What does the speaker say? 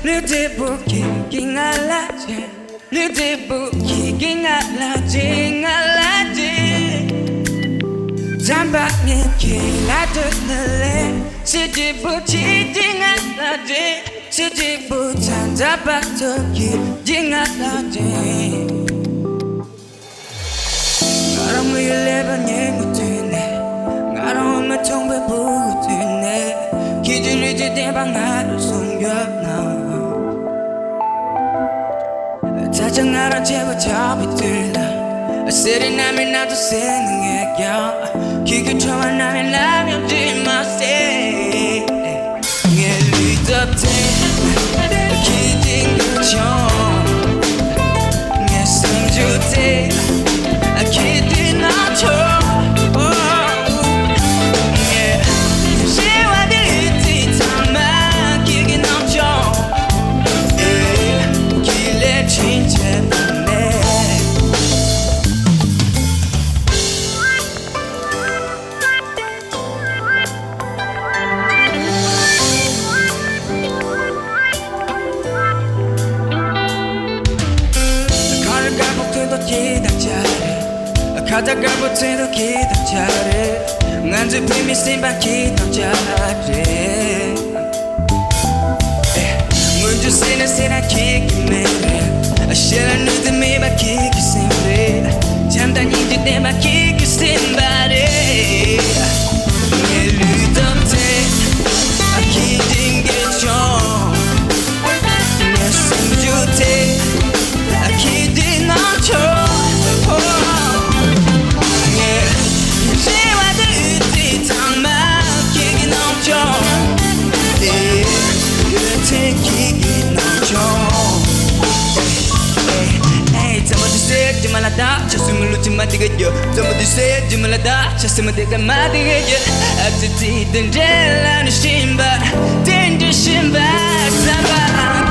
Le debout qui ngalaje, le debout qui ngalaje, ngalaje. Jamba ki la donne, c'est debout qui ngalaje, c'est debout jamba qui ngalaje. 나랑 왜 일레반에 못했네, 나랑 왜 통배 못했네. 기준이 지대방 나를 숨겨놔. 짜증나라 제발 잡이 들라. 쓰리 남이 나도 생각해요. 기교처럼 남이 라면 마세. 예 리더테 기진 거죠. 예 숨주대 기진 나죠. 가다가 못해도 기도 잘해. 난지 비밀 심박 기도 잘해. 문주 쓰는 세나 기기네. 시간 누드미 막히기 심해. 잠단인지 내 막히기 심바래. 내 리듬대 기진 게죠. 내 숨주대 기진 나죠. Malada, chasum luti madigayo. Somebody said you malada, chasum diga madigayo. Activity den jela ni shimba, den shimba, samba.